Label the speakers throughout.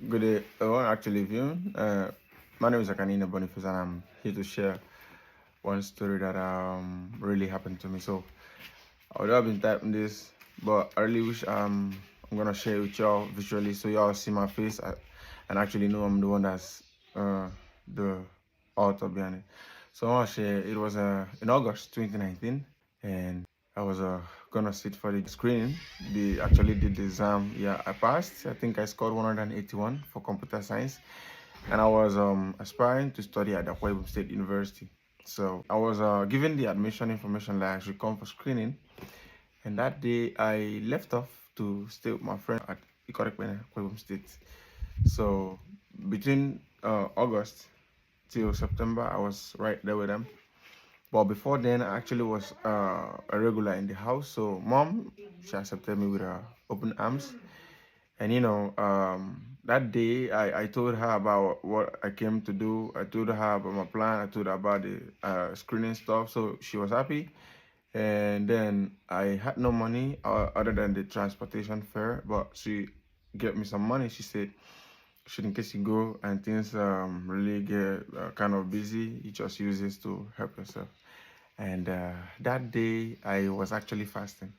Speaker 1: Good day, everyone. Actually, viewing. My name is Akaninyene Boniface, and I'm here to share one story that really happened to me. So, I would have been typing this, but I really wish I'm gonna share it with y'all visually, so y'all see my face and actually know I'm the one that's the author behind it. So I want to share. It was in August 2019, and I was gonna sit for the screening. They actually did the exam. Yeah, I passed. I think I scored 181 for computer science, and I was aspiring to study at the Akwa State University. So I was given the admission information that I should come for screening, and that day I left off to stay with my friend at Akwa State. So between August till September, I was right there with them. But before then, I actually was a regular in the house. So mom, she accepted me with open arms. And that day I told her about what I came to do. I told her about my plan. I told her about the screening stuff. So she was happy. And then I had no money other than the transportation fare, but she gave me some money. She said, should in case you go and things really get kind of busy, you just use this to help yourself. And that day I was actually fasting.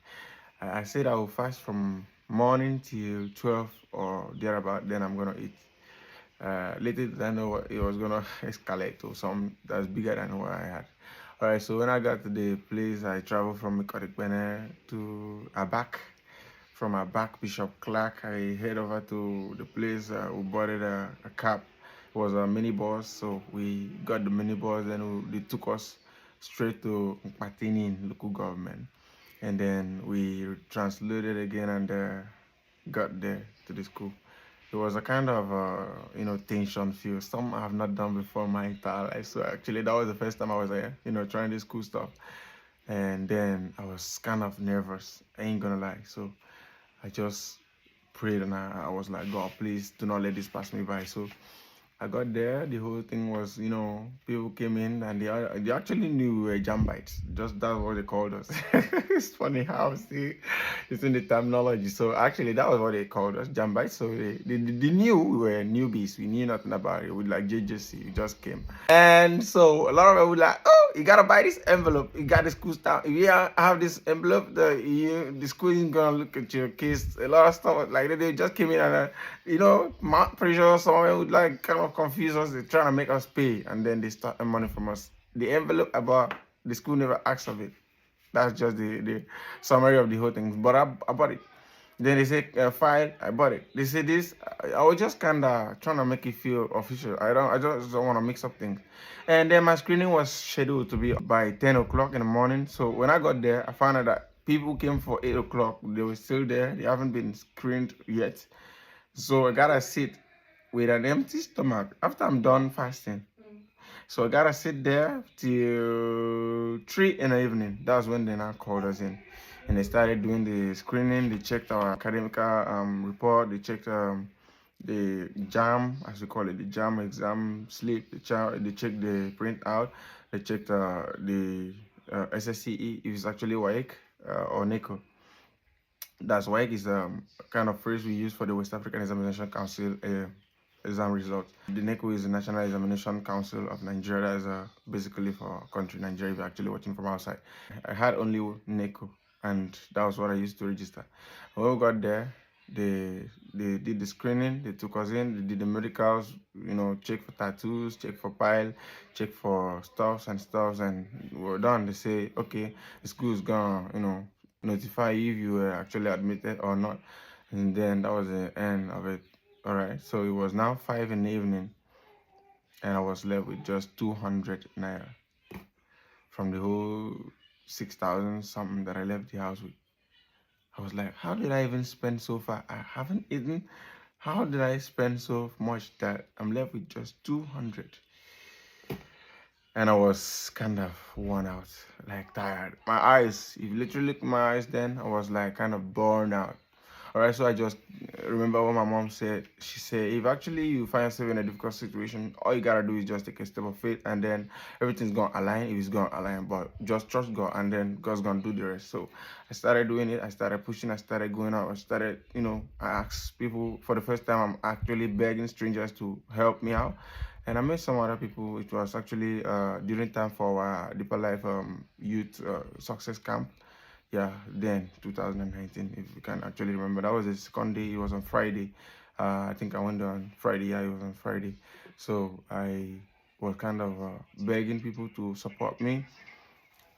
Speaker 1: I said I will fast from morning till 12 or thereabout, then I'm gonna eat. Later did I know it was gonna escalate to some that's bigger than what I had. Alright, so when I got to the place, I traveled from Akaninyene to Abak. From Abak, Bishop Clark, I head over to the place. We boarded a cab. It was a minibus, so we got the minibus, then they took us straight to Akaninyene local government. And then we translated again and got there to the school. It was a kind of tension feel. Some I have not done before my entire life. So actually that was the first time I was trying this cool stuff. And then I was kind of nervous. I ain't gonna lie. So I just prayed and I was like, God, please do not let this pass me by. So I got there. The whole thing was, people came in and they actually knew we were Jambites. Just that's what they called us. It's funny how it's in the terminology. So actually, that was what they called us, Jambites. So they knew we were newbies. We knew nothing about it. We like JJC. We just came. And so a lot of them were like, oh, you gotta buy this envelope. You got the school stuff. If you have this envelope, the school isn't gonna look at your case. A lot of stuff like that. They just came in and pretty sure someone would like kind of confuse us. They're trying to make us pay, and then they start money from us. The envelope about the school never asked of it. That's just the summary of the whole thing. But I bought it. Then they say file. I bought it. They say this. I was just kind of trying to make it feel official. I just don't want to mix up things. And then my screening was scheduled to be by 10 o'clock in the morning. So when I got there, I found out that people came for 8 o'clock. They were still there. They haven't been screened yet. So I gotta sit with an empty stomach after I'm done fasting. So I gotta sit there till 3 in the evening. That's when they now called us in. And they started doing the screening. They checked our academic report. They checked the JAM, as we call it, the JAM exam slip. They checked the printout. They checked the SSCE, if it's actually WAEC or NECO. That's WAEC is kind of phrase we use for the West African Examination Council exam results. The NECO is the National Examination Council of Nigeria. That is basically for country Nigeria if you're actually watching from outside. I had only NECO, and that was what I used to register. When we got there, they did the screening, they took us in, they did the medicals, check for tattoos, check for pile, check for stuffs, and we're done. They say, okay, the school is gonna, notify you if you were actually admitted or not. And then that was the end of it. All right, so it was now 5 in the evening, and I was left with just 200 naira from the whole 6,000 something that I left the house with. I was like, how did I even spend so far? I haven't eaten. How did I spend so much that I'm left with just 200? And I was kind of worn out, like tired. My eyes, if you literally look at my eyes then, I was like kind of burned out. All right, so I just remember what my mom said. She said, if actually you find yourself in a difficult situation, all you gotta do is just take a step of faith, and then everything's gonna align. If it's gonna align, but just trust God, and then God's gonna do the rest. So I started doing it. I started pushing. I started going out. I started, I asked people for the first time. I'm actually begging strangers to help me out. And I met some other people. It was actually during time for our Deeper Life Youth Success Camp. Yeah, then 2019, if you can actually remember. That was the second day. It was on Friday. I think I went there on Friday. Yeah, it was on Friday. So I was kind of begging people to support me.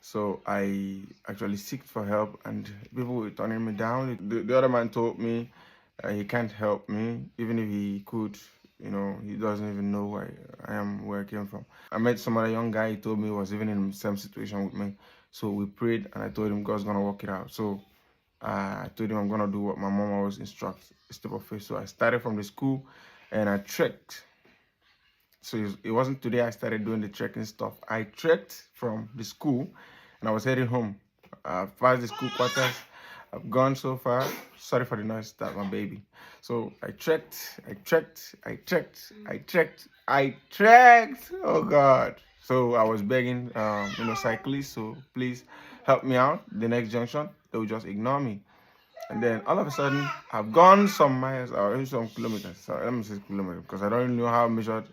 Speaker 1: So I actually seeked for help, and people were turning me down. The other man told me he can't help me, even if he could. He doesn't even know where I am, where I came from. I met some other young guy. He told me he was even in the same situation with me. So we prayed, and I told him God's gonna work it out. So I told him I'm gonna do what my mom always instructs, step of faith. So I started from the school, and I trekked. So it wasn't today I started doing the trekking stuff. I trekked from the school, and I was heading home. I've passed the school quarters. I've gone so far. Sorry for the noise, that's my baby. So I trekked, I trekked. Oh God. So I was begging, cyclists, so please help me out. The next junction, they will just ignore me. And then all of a sudden, I've gone some miles or some kilometers. So let me say kilometers because I don't really know how measured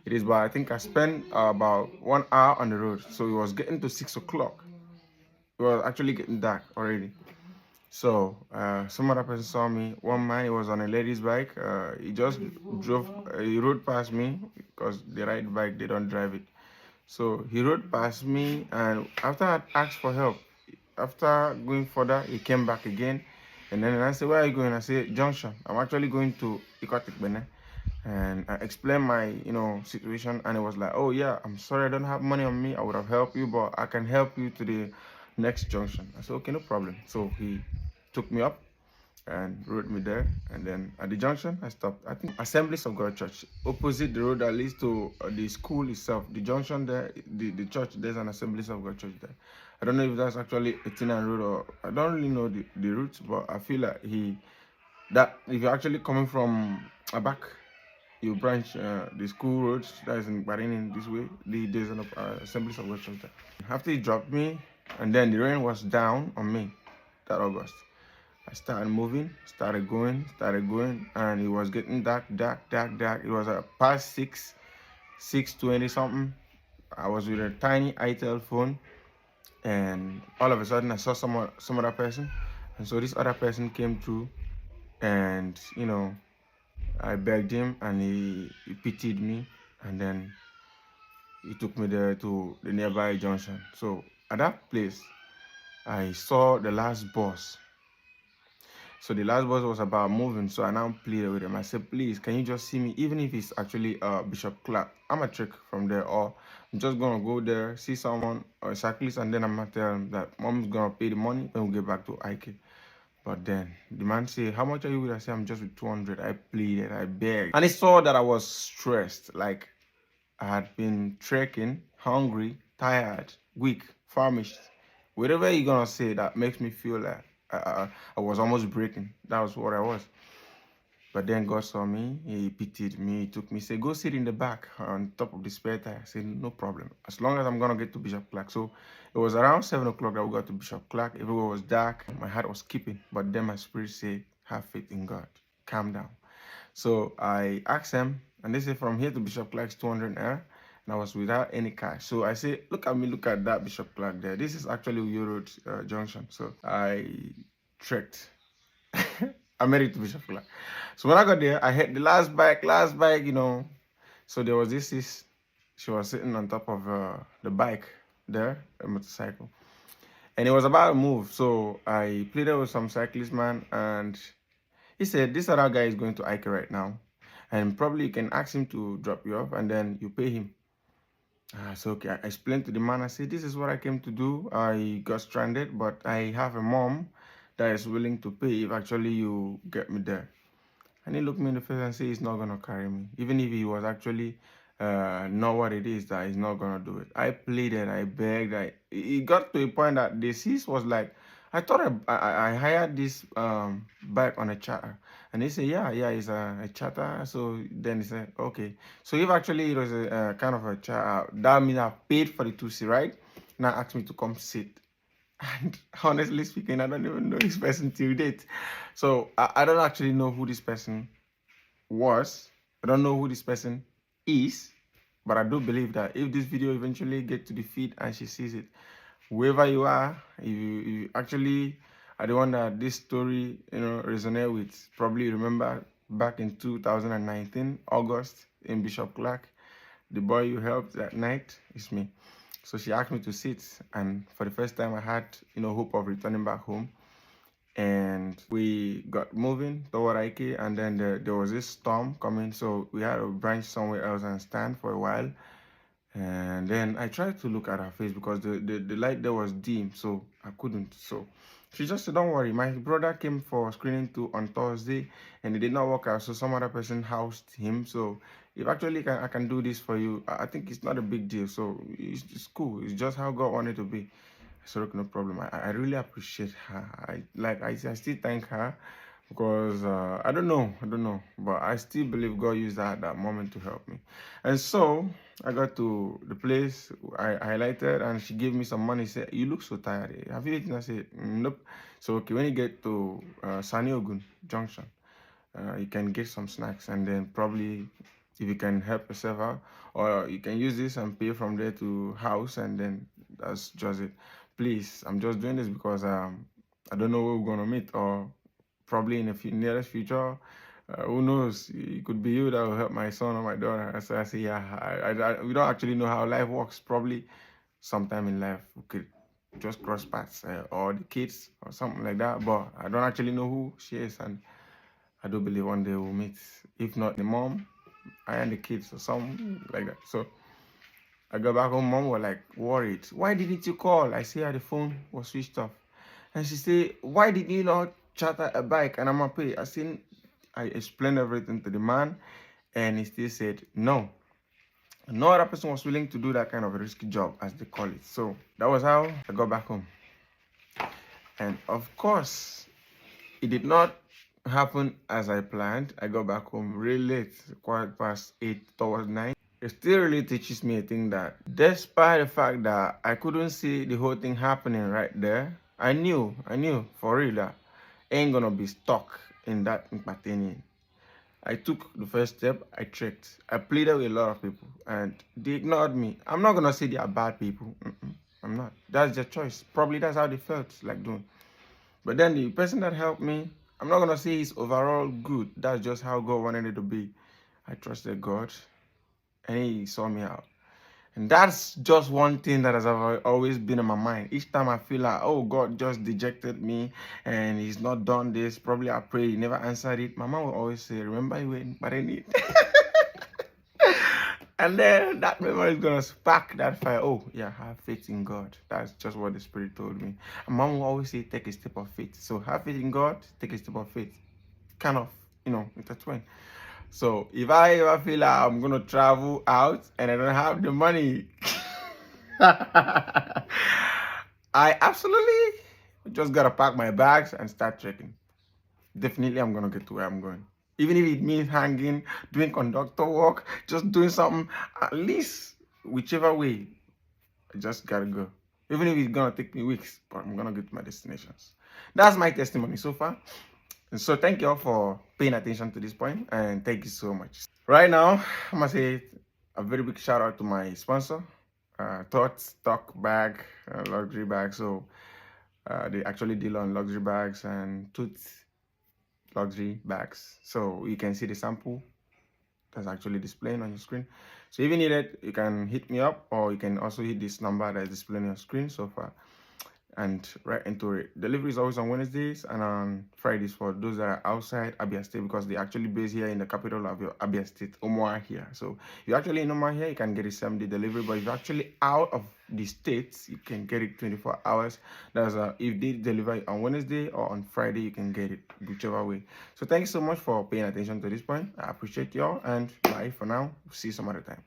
Speaker 1: it is, but I think I spent about 1 hour on the road. So it was getting to 6 o'clock. It was actually getting dark already. So some other person saw me. One man, he was on a lady's bike. He just he rode past me because they ride bike, they don't drive it. So he rode past me, and after I asked for help, after going further, he came back again. And then I said, where are you going? I said, Junction. I'm actually going to Ikotikbene. And I explained my, situation. And it was like, oh, yeah, I'm sorry, I don't have money on me. I would have helped you, but I can help you to the next junction. I said, okay, no problem. So he took me up and rode me there. And then at the junction, I stopped. I think Assemblies of God Church, opposite the road that leads to the school itself. The junction there, the church, there's an Assemblies of God Church there. I don't know if that's actually a Tinan road, or I don't really know the route, but I feel like that if you're actually coming from a back, you branch the school roads that is in Barini this way, there's an Assemblies of God Church there. After he dropped me, and then the rain was down on me that August. I started moving, started going, and it was getting dark. It was past 6:20 something. I was with a tiny itel phone, and all of a sudden I saw some other person, and so this other person came through, and I begged him, and he pitied me, and then he took me there to the nearby junction. So at that place, I saw the last bus. So the last bus was about moving, so I now pleaded with him. I said, please, can you just see me, even if it's actually Bishop Clark? I'm a trek from there, or I'm just gonna go there, see someone or a cyclist, and then I'm gonna tell him that mom's gonna pay the money when we get back to Ike. But then the man said, how much are you with? I said, I'm just with 200. I pleaded, I begged. And he saw that I was stressed, like I had been trekking, hungry, tired, weak, famished. Whatever you're gonna say that makes me feel like I was almost breaking. That was what I was. But then God saw me, he pitied me, he took me, said, go sit in the back on top of the spare tire. I said, no problem, as long as I'm gonna get to Bishop Clark. So it was around 7 o'clock that we got to Bishop Clark. Everywhere was dark, my heart was skipping, but then my spirit said, have faith in God, calm down. So I asked him, and they said from here to Bishop Clark's 200 naira, and I was without any cash. So I said, look at me, look at that Bishop Clark there. This is actually Uyo Road Junction. So I trekked. I made it to Bishop Clark. So when I got there, I hit the last bike, So there was this, she was sitting on top of the bike there, a motorcycle. And it was about to move. So I pleaded with some cyclist man, and he said, this other guy is going to Ike right now, and probably you can ask him to drop you off, and then you pay him. So okay, I explained to the man, I said, this is what I came to do. I got stranded, but I have a mom that is willing to pay if actually you get me there. And he looked me in the face and said he's not going to carry me. Even if he was actually know what it is, that he's not going to do it. I pleaded, I begged. It got to a point that the sis was like, I thought I hired this bike on a charter, and they say yeah, it's a charter. So then they said okay. So if actually it was a kind of a charter, that means I paid for the 2C, right? Now ask me to come sit. And honestly speaking, I don't even know this person till date. So I don't actually know who this person was. I don't know who this person is, but I do believe that if this video eventually get to the feed and she sees it, whoever you are, if you actually are the one that this story resonate with, probably remember back in 2019 August in Bishop Clark, the boy you helped that night is me. So she asked me to sit, and for the first time I had hope of returning back home. And we got moving toward Ike, and then there was this storm coming, so we had to branch somewhere else and stand for a while. And then I tried to look at her face because the light there was dim, so I couldn't. So she just said, don't worry, my brother came for screening too on Thursday and it did not work out, so some other person housed him. So if actually I can do this for you, I think it's not a big deal. So it's cool. It's just how God wanted it to be. So no problem. I really appreciate her. I still thank her because I don't know, but I still believe God used that moment to help me. And so I got to the place I highlighted, and she gave me some money. She said, "You look so tired. Have you eaten?" I said, "Nope." So okay, when you get to Saniogun Junction, you can get some snacks, and then probably if you can help yourself out, or you can use this and pay from there to house, and then that's just it. Please, I'm just doing this because I don't know where we're gonna meet, or probably in the nearest future. Who knows? It could be you that will help my son or my daughter. So I say, yeah, we don't actually know how life works. Probably sometime in life we could just cross paths, or the kids or something like that. But I don't actually know who she is, and I do believe one day we'll meet. If not the mom, I and the kids or something like that. So I got back home, mom was like worried. Why didn't you call? I say the phone was switched off. And she said, why did you not charter a bike and I'm gonna pay? I explained everything to the man, and he still said no. No other person was willing to do that kind of a risky job, as they call it. So that was how I got back home. And of course, it did not happen as I planned. I got back home really late, quite past 8 towards 9. It still really teaches me a thing that despite the fact that I couldn't see the whole thing happening right there, I knew for real that I ain't gonna be stuck in that Akaninyene. I took the first step, I checked. I pleaded with a lot of people and they ignored me. I'm not gonna say they are bad people. I'm not. That's their choice. Probably that's how they felt like doing. But then the person that helped me, I'm not gonna say he's overall good. That's just how God wanted it to be. I trusted God and he saw me out. And that's just one thing that has always been in my mind. Each time I feel like, oh, God just dejected me and he's not done this. Probably I prayed, he never answered it. My mom will always say, remember you waiting, but I need. And then that memory is going to spark that fire. Oh, yeah, have faith in God. That's just what the Spirit told me. And mom will always say, take a step of faith. So have faith in God, take a step of faith. Kind of, intertwined. So if I ever feel like I'm gonna travel out and I don't have the money, I absolutely just gotta pack my bags and start trekking. Definitely I'm gonna get to where I'm going. Even if it means hanging, doing conductor work, just doing something, at least whichever way, I just gotta go. Even if it's gonna take me weeks, but I'm gonna get to my destinations. That's my testimony so far. And so thank you all for paying attention to this point, and thank you so much. Right now, I'm gonna say a very big shout out to my sponsor, Thoughts Talk Bag, luxury bag. So they actually deal on luxury bags and Tooth luxury bags. So you can see the sample that's actually displaying on your screen. So if you need it, you can hit me up, or you can also hit this number that is displaying on your screen so far and right into it. Delivery is always on Wednesdays and on Fridays for those that are outside Abia State, because they actually based here in the capital of your Abia State, Umuahia. So if you're actually in Umuahia, you can get it same-day delivery, but if you're actually out of the states, you can get it 24 hours. That's if they deliver it on Wednesday or on Friday, you can get it whichever way. So thank you so much for paying attention to this point. I appreciate y'all, and bye for now. See you some other time.